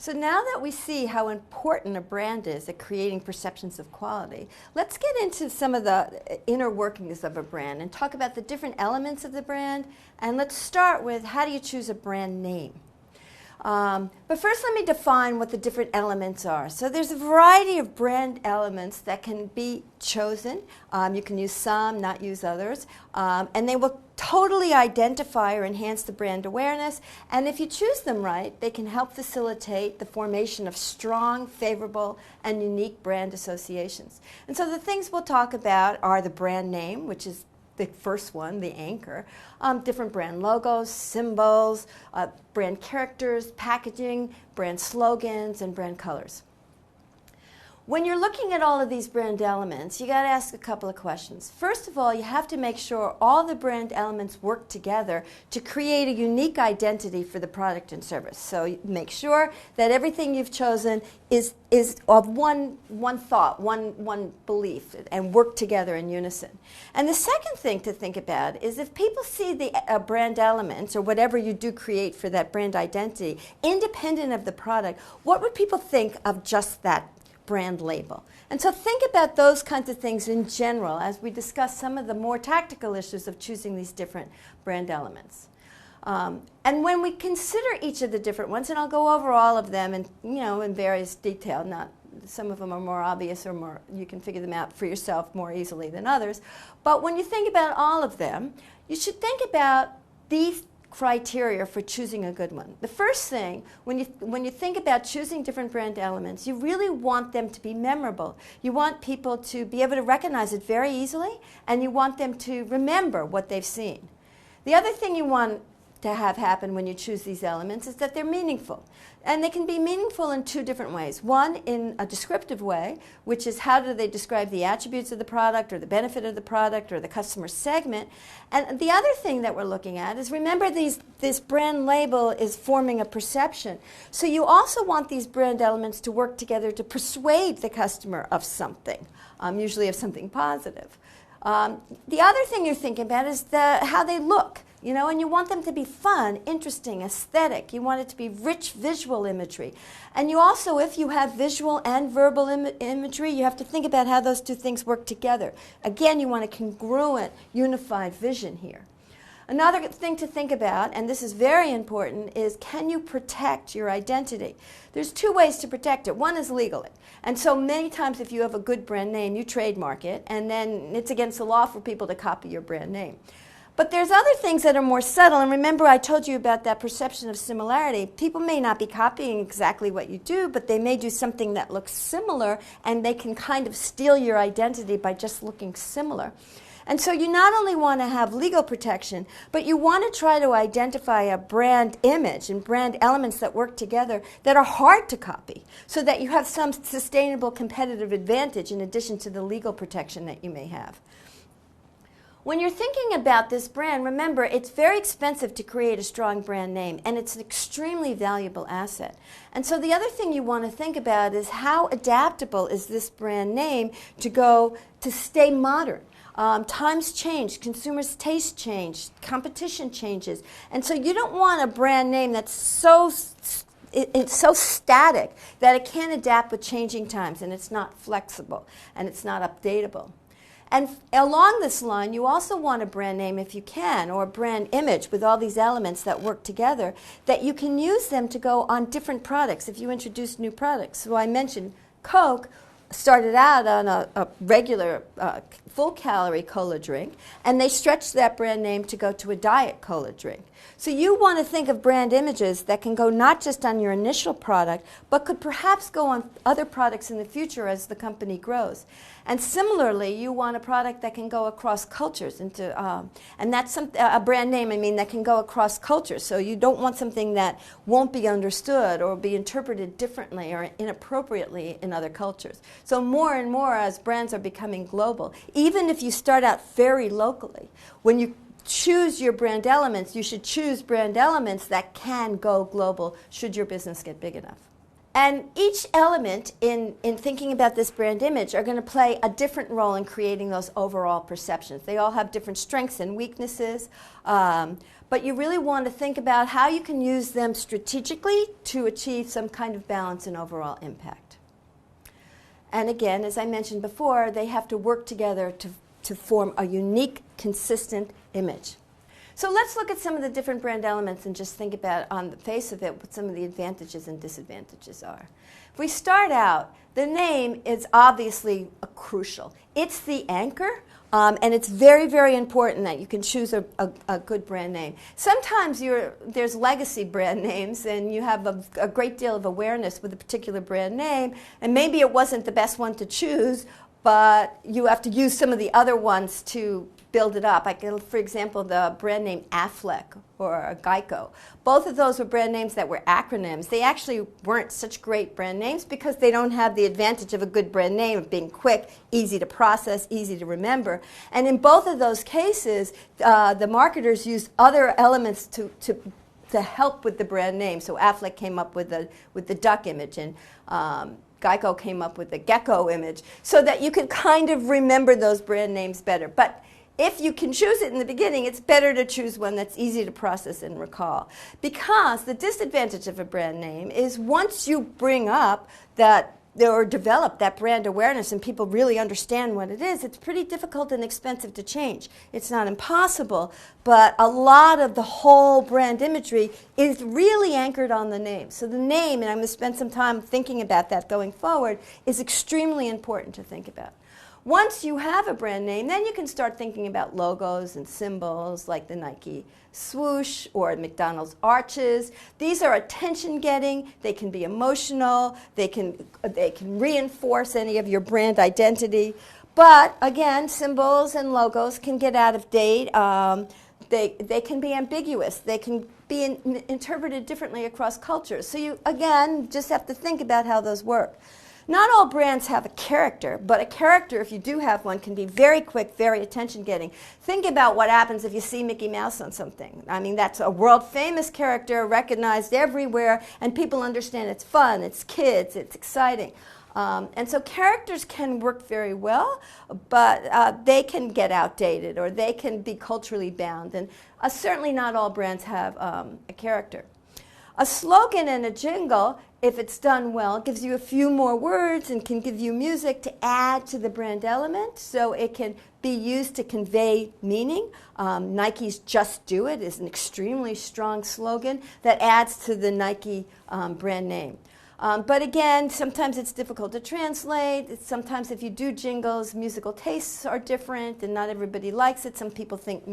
So now that we see how important a brand is at creating perceptions of quality, let's get into some of the inner workings of a brand and talk about the different elements of the brand. And let's start with, how do you choose a brand name? But first, let me define what the different elements are. So there's a variety of brand elements that can be chosen. You can use some, not use others. And they will totally identify or enhance the brand awareness. And if you choose them right, they can help facilitate the formation of strong, favorable, and unique brand associations. And so the things we'll talk about are the brand name, which is the first one, the anchor, different brand logos, symbols, brand characters, packaging, brand slogans, and brand colors. When you're looking at all of these brand elements, you got to ask a couple of questions. First of all, you have to make sure all the brand elements work together to create a unique identity for the product and service. So make sure that everything you've chosen is of one thought, one belief, and work together in unison. And the second thing to think about is, if people see the brand elements or whatever you do create for that brand identity independent of the product, what would people think of just that brand label? And so think about those kinds of things in general as we discuss some of the more tactical issues of choosing these different brand elements. And when we consider each of the different ones, and I'll go over all of them in various detail, not some of them are more obvious or more, you can figure them out for yourself more easily than others. But when you think about all of them, you should think about these criteria for choosing a good one. The first thing, when you think about choosing different brand elements, you really want them to be memorable. You want people to be able to recognize it very easily, and you want them to remember what they've seen. The other thing you want to have happen when you choose these elements is that they're meaningful. And they can be meaningful in two different ways. One, in a descriptive way, which is how do they describe the attributes of the product or the benefit of the product or the customer segment. And the other thing that we're looking at is, remember, this brand label is forming a perception. So you also want these brand elements to work together to persuade the customer of something, usually of something positive. The other thing you're thinking about is how they look. And you want them to be fun, interesting, aesthetic. You want it to be rich visual imagery. And you also, if you have visual and verbal imagery, you have to think about how those two things work together. Again, you want a congruent, unified vision here. Another thing to think about, and this is very important, is, can you protect your identity? There's two ways to protect it. One is legally. And so many times if you have a good brand name, you trademark it, and then it's against the law for people to copy your brand name. But there's other things that are more subtle, and remember I told you about that perception of similarity. People may not be copying exactly what you do, but they may do something that looks similar, and they can kind of steal your identity by just looking similar. And so you not only want to have legal protection, but you want to try to identify a brand image and brand elements that work together that are hard to copy, so that you have some sustainable competitive advantage in addition to the legal protection that you may have. When you're thinking about this brand, remember, it's very expensive to create a strong brand name, and it's an extremely valuable asset. And so the other thing you want to think about is, how adaptable is this brand name to stay modern? Times change, consumers' tastes change, competition changes. And so you don't want a brand name that's it's so static that it can't adapt with changing times, and it's not flexible, and it's not updatable. And along this line, you also want a brand name, if you can, or a brand image with all these elements that work together, that you can use them to go on different products if you introduce new products. So I mentioned Coke started out on a regular full-calorie cola drink, and they stretched that brand name to go to a diet cola drink. So you want to think of brand images that can go not just on your initial product, but could perhaps go on other products in the future as the company grows. And similarly, you want a product that can go across cultures, and that's a brand name, that can go across cultures. So you don't want something that won't be understood or be interpreted differently or inappropriately in other cultures. So more and more, as brands are becoming global, even if you start out very locally, when you choose your brand elements, you should choose brand elements that can go global should your business get big enough. And each element in thinking about this brand image are going to play a different role in creating those overall perceptions. They all have different strengths and weaknesses, but you really want to think about how you can use them strategically to achieve some kind of balance and overall impact. And again, as I mentioned before, they have to work together to form a unique, consistent image. So let's look at some of the different brand elements and just think about, on the face of it, what some of the advantages and disadvantages are. If we start out, the name is obviously crucial. It's the anchor, and it's very, very important that you can choose a good brand name. Sometimes there's legacy brand names, and you have a great deal of awareness with a particular brand name, and maybe it wasn't the best one to choose, but you have to use some of the other ones to build it up. For example, the brand name Aflac or Geico. Both of those were brand names that were acronyms. They actually weren't such great brand names because they don't have the advantage of a good brand name of being quick, easy to process, easy to remember. And in both of those cases, the marketers used other elements to help with the brand name. So Aflac came up with the duck image, and Geico came up with the gecko image, so that you could kind of remember those brand names better. But if you can choose it in the beginning, it's better to choose one that's easy to process and recall. Because the disadvantage of a brand name is once you bring up that or develop that brand awareness and people really understand what it is, it's pretty difficult and expensive to change. It's not impossible, but a lot of the whole brand imagery is really anchored on the name. So the name, and I'm going to spend some time thinking about that going forward, is extremely important to think about. Once you have a brand name, then you can start thinking about logos and symbols like the Nike swoosh or McDonald's arches. These are attention-getting. They can be emotional. They can reinforce any of your brand identity. But again, symbols and logos can get out of date. They can be ambiguous. They can be interpreted differently across cultures. So you, again, just have to think about how those work. Not all brands have a character, but a character, if you do have one, can be very quick, very attention-getting. Think about what happens if you see Mickey Mouse on something. I mean, that's a world-famous character, recognized everywhere, and people understand it's fun, it's kids, it's exciting. And so characters can work very well, but they can get outdated, or they can be culturally bound. And certainly not all brands have a character. A slogan and a jingle, if it's done well, gives you a few more words and can give you music to add to the brand element, so it can be used to convey meaning. Nike's Just Do It is an extremely strong slogan that adds to the Nike brand name. But again, sometimes it's difficult to translate. Sometimes if you do jingles, musical tastes are different and not everybody likes it. Some people think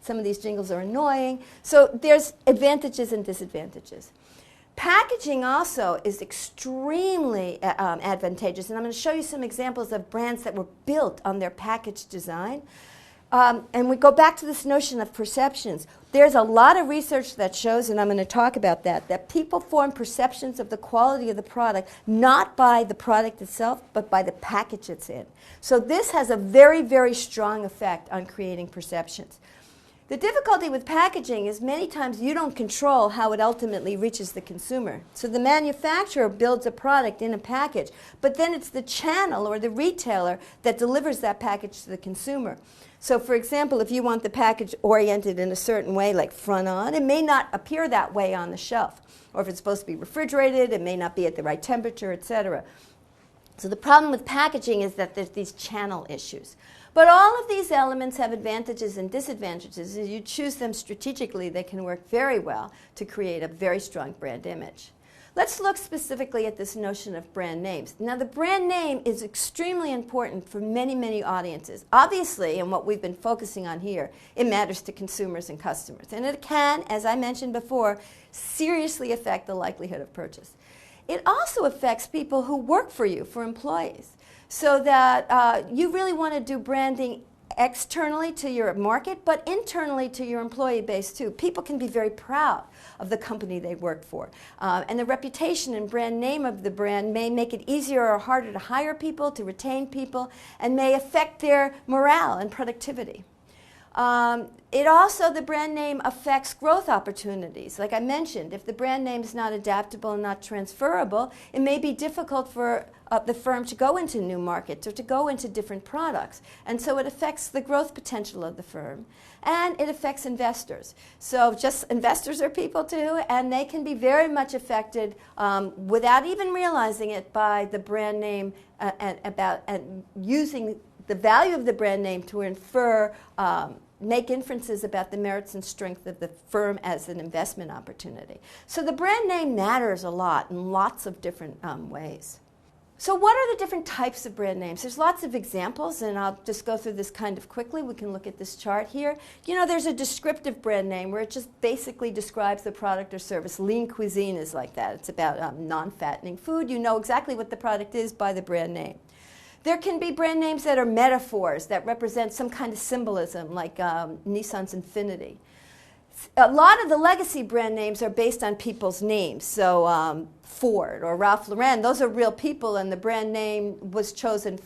some of these jingles are annoying. So there's advantages and disadvantages. Packaging also is extremely advantageous, and I'm going to show you some examples of brands that were built on their package design. And we go back to this notion of perceptions. There's a lot of research that shows, and I'm going to talk about that people form perceptions of the quality of the product not by the product itself, but by the package it's in. So this has a very, very strong effect on creating perceptions. The difficulty with packaging is many times you don't control how it ultimately reaches the consumer. So the manufacturer builds a product in a package, but then it's the channel or the retailer that delivers that package to the consumer. So for example, if you want the package oriented in a certain way, like front on, it may not appear that way on the shelf. Or if it's supposed to be refrigerated, it may not be at the right temperature, etc. So the problem with packaging is that there's these channel issues. But all of these elements have advantages and disadvantages. As you choose them strategically, they can work very well to create a very strong brand image. Let's look specifically at this notion of brand names. Now, the brand name is extremely important for many, many audiences. Obviously, and what we've been focusing on here, it matters to consumers and customers. And it can, as I mentioned before, seriously affect the likelihood of purchase. It also affects people who work for you, for employees. So that you really want to do branding externally to your market, but internally to your employee base too. People can be very proud of the company they work for. And the reputation and brand name of the brand may make it easier or harder to hire people, to retain people, and may affect their morale and productivity. It also, the brand name affects growth opportunities. Like I mentioned, if the brand name is not adaptable and not transferable, it may be difficult for the firm to go into new markets or to go into different products. And so it affects the growth potential of the firm. And it affects investors. So just investors are people too, and they can be very much affected without even realizing it by the brand name and using the value of the brand name to infer make inferences about the merits and strength of the firm as an investment opportunity. So the brand name matters a lot in lots of different ways. So what are the different types of brand names? There's lots of examples, and I'll just go through this kind of quickly. We can look at this chart here. You know, there's a descriptive brand name where it just basically describes the product or service. Lean Cuisine is like that. It's about non-fattening food. You know exactly what the product is by the brand name. There can be brand names that are metaphors that represent some kind of symbolism, like Nissan's Infiniti. A lot of the legacy brand names are based on people's names. So Ford or Ralph Lauren, those are real people, and the brand name was chosen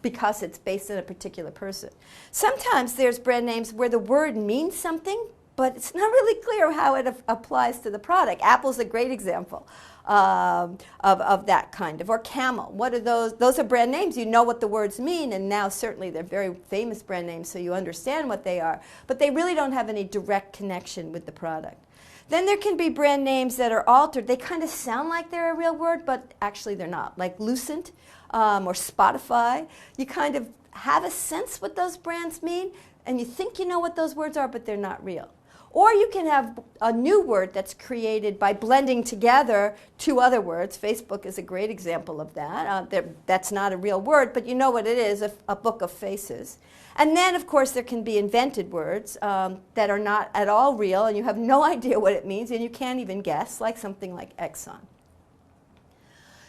because it's based on a particular person. Sometimes there's brand names where the word means something, but it's not really clear how it applies to the product. Apple's a great example of that kind of. Or Camel. What are those? Those are brand names. You know what the words mean, and now certainly they're very famous brand names, so you understand what they are. But they really don't have any direct connection with the product. Then there can be brand names that are altered. They kind of sound like they're a real word, but actually they're not. Like Lucent or Spotify. You kind of have a sense what those brands mean, and you think you know what those words are, but they're not real. Or you can have a new word that's created by blending together two other words. Facebook is a great example of that. That's not a real word, but you know what it is, a book of faces. And then, of course, there can be invented words that are not at all real, and you have no idea what it means, and you can't even guess, like something like Exxon.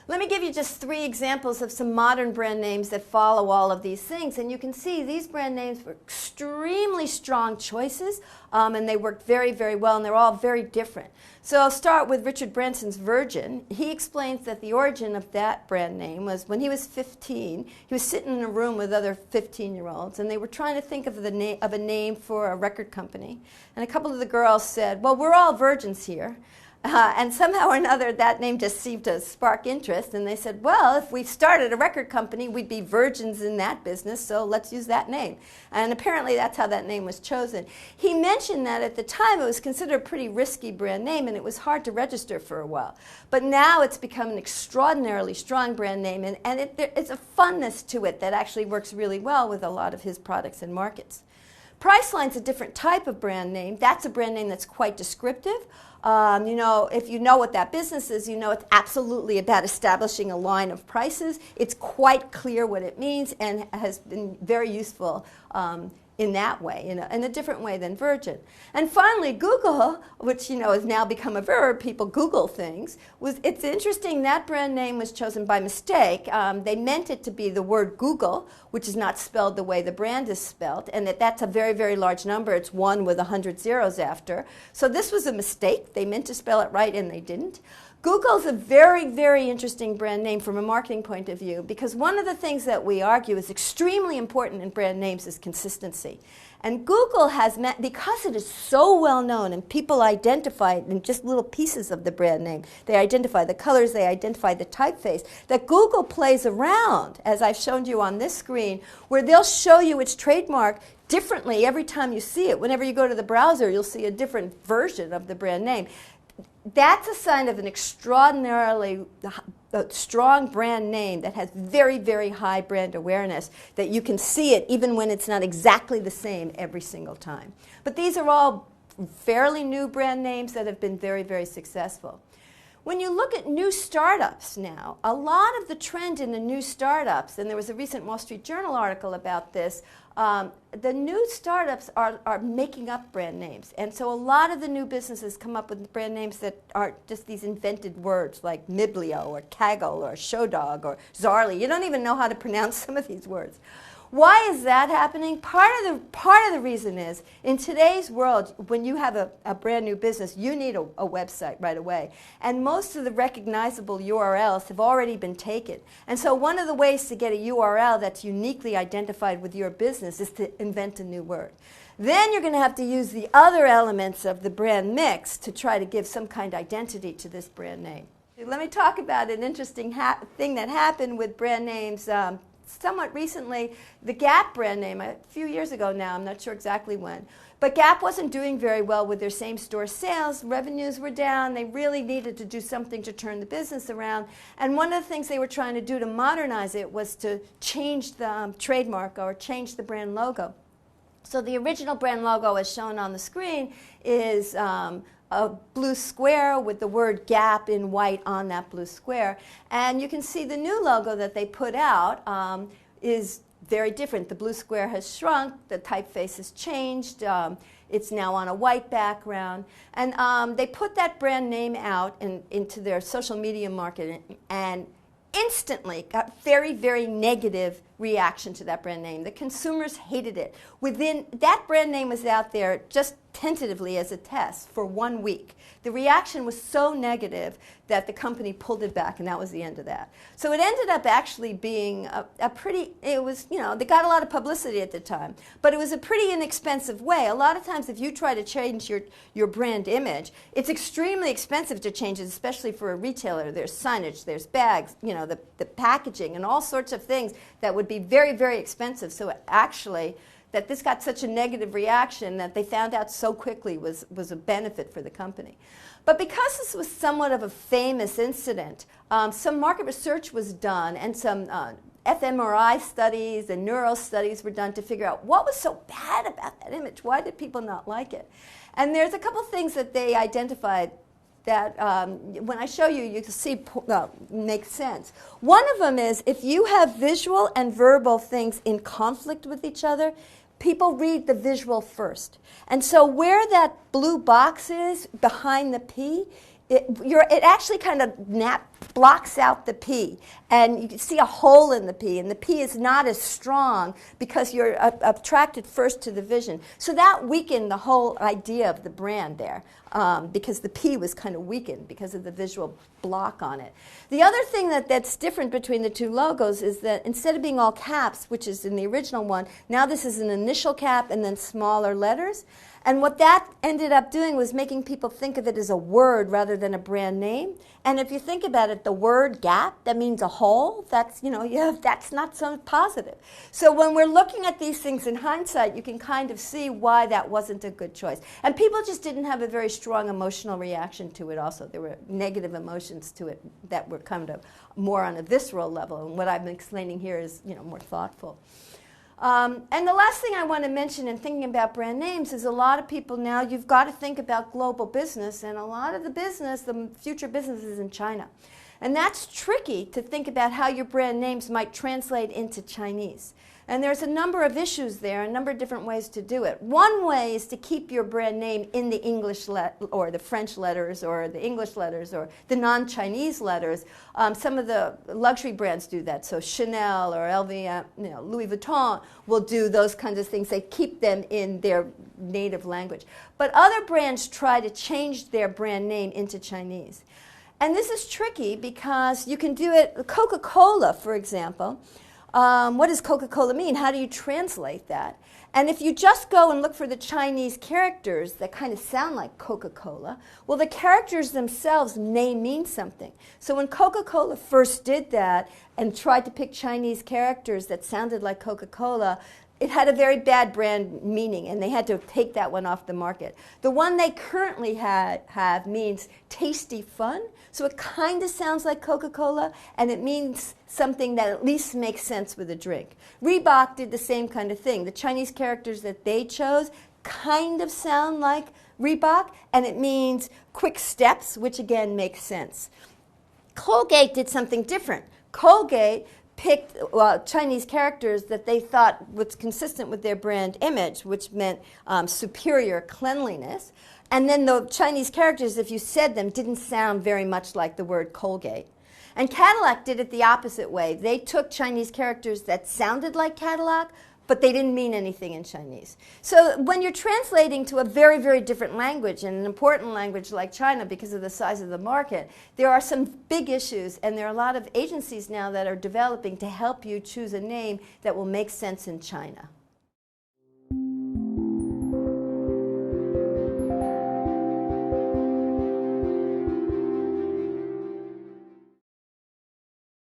Let me give you just 3 examples of some modern brand names that follow all of these things. And you can see these brand names were extremely strong choices, and they worked very, very well, and they're all very different. So I'll start with Richard Branson's Virgin. He explains that the origin of that brand name was when he was 15. He was sitting in a room with other 15-year-olds, and they were trying to think of a name for a record company. And a couple of the girls said, well, we're all virgins here. And somehow or another, that name just seemed to spark interest. And they said, well, if we started a record company, we'd be virgins in that business, so let's use that name. And apparently that's how that name was chosen. He mentioned that at the time it was considered a pretty risky brand name, and it was hard to register for a while. But now it's become an extraordinarily strong brand name, and it's a funness to it that actually works really well with a lot of his products and markets. Priceline's a different type of brand name. That's a brand name that's quite descriptive. You know, if you know what that business is, you know it's absolutely about establishing a line of prices. It's quite clear what it means and has been very useful in that way, in a different way than Virgin. And finally, Google, which you know has now become a verb, people Google things, it's interesting that brand name was chosen by mistake. They meant it to be the word Google, which is not spelled the way the brand is spelled, and that's a very, very large number. It's 1 with 100 zeros after. So this was a mistake. They meant to spell it right, and they didn't. Google's a very, very interesting brand name from a marketing point of view, because one of the things that we argue is extremely important in brand names is consistency. And Google has met, because it is so well known and people identify it in just little pieces of the brand name. They identify the colors, they identify the typeface, that Google plays around, as I've shown you on this screen, where they'll show you its trademark differently every time you see it. Whenever you go to the browser, you'll see a different version of the brand name. That's a sign of an extraordinarily strong brand name that has very, very high brand awareness, that you can see it even when it's not exactly the same every single time. But these are all fairly new brand names that have been very, very successful. When you look at new startups now, a lot of the trend in the new startups, and there was a recent Wall Street Journal article about this, the new startups are making up brand names. And so a lot of the new businesses come up with brand names that are just these invented words like Miblio or Kaggle or Showdog or Zarly. You don't even know how to pronounce some of these words. Why is that happening? Part of the reason is, in today's world, when you have a brand new business, you need a website right away. And most of the recognizable URLs have already been taken. And so one of the ways to get a URL that's uniquely identified with your business is to invent a new word. Then you're going to have to use the other elements of the brand mix to try to give some kind of identity to this brand name. Let me talk about an interesting thing that happened with brand names somewhat recently. The Gap brand name, a few years ago now, I'm not sure exactly when, but Gap wasn't doing very well with their same-store sales. Revenues were down. They really needed to do something to turn the business around. And one of the things they were trying to do to modernize it was to change the trademark or change the brand logo. So the original brand logo, as shown on the screen, is a blue square with the word Gap in white on that blue square. And you can see the new logo that they put out is very different. The blue square has shrunk, the typeface has changed, it's now on a white background. And they put that brand name out into their social media marketing, and instantly got very, very negative reaction to that brand name. The consumers hated it. That brand name was out there just tentatively as a test for 1 week. The reaction was so negative that the company pulled it back, and that was the end of that. So it ended up actually being it was, they got a lot of publicity at the time, but it was a pretty inexpensive way. A lot of times if you try to change your brand image, it's extremely expensive to change it, especially for a retailer. There's signage, there's bags, the packaging, and all sorts of things that would be very, very expensive. So actually, that this got such a negative reaction that they found out so quickly was a benefit for the company. But because this was somewhat of a famous incident, some market research was done, and some fMRI studies and neuro studies were done to figure out what was so bad about that image. Why did people not like it? And there's a couple things that they identified that when I show you, you can see make sense. One of them is if you have visual and verbal things in conflict with each other, people read the visual first. And so where that blue box is behind the P, it actually kind of blocks out the P. And you can see a hole in the P. And the P is not as strong because you're attracted first to the vision. So that weakened the whole idea of the brand there because the P was kind of weakened because of the visual block on it. The other thing that's different between the two logos is that instead of being all caps, which is in the original one, now this is an initial cap and then smaller letters. And what that ended up doing was making people think of it as a word rather than a brand name. And if you think about it, the word Gap, that means a hole. That's, that's not so positive. So when we're looking at these things in hindsight, you can kind of see why that wasn't a good choice. And people just didn't have a very strong emotional reaction to it also. There were negative emotions to it that were kind of more on a visceral level. And what I've been explaining here is, more thoughtful. And the last thing I want to mention in thinking about brand names is a lot of people now, you've got to think about global business, and a lot of the future business is in China. And that's tricky to think about how your brand names might translate into Chinese. And there's a number of issues there, a number of different ways to do it. One way is to keep your brand name in the English or the French letters or the English letters or the non-Chinese letters. Some of the luxury brands do that. So Chanel or LV, Louis Vuitton will do those kinds of things. They keep them in their native language. But other brands try to change their brand name into Chinese. And this is tricky because you can do it. Coca-Cola, for example. What does Coca-Cola mean? How do you translate that? And if you just go and look for the Chinese characters that kind of sound like Coca-Cola, well, the characters themselves may mean something. So when Coca-Cola first did that and tried to pick Chinese characters that sounded like Coca-Cola, it had a very bad brand meaning, and they had to take that one off the market. The one they currently have means tasty fun, so it kind of sounds like Coca-Cola, and it means something that at least makes sense with a drink. Reebok did the same kind of thing. The Chinese characters that they chose kind of sound like Reebok, and it means quick steps, which again makes sense. Colgate did something different. Colgate picked Chinese characters that they thought was consistent with their brand image, which meant superior cleanliness. And then the Chinese characters, if you said them, didn't sound very much like the word Colgate. And Cadillac did it the opposite way. They took Chinese characters that sounded like Cadillac, but they didn't mean anything in Chinese. So when you're translating to a very, very different language, and an important language like China because of the size of the market, there are some big issues, and there are a lot of agencies now that are developing to help you choose a name that will make sense in China.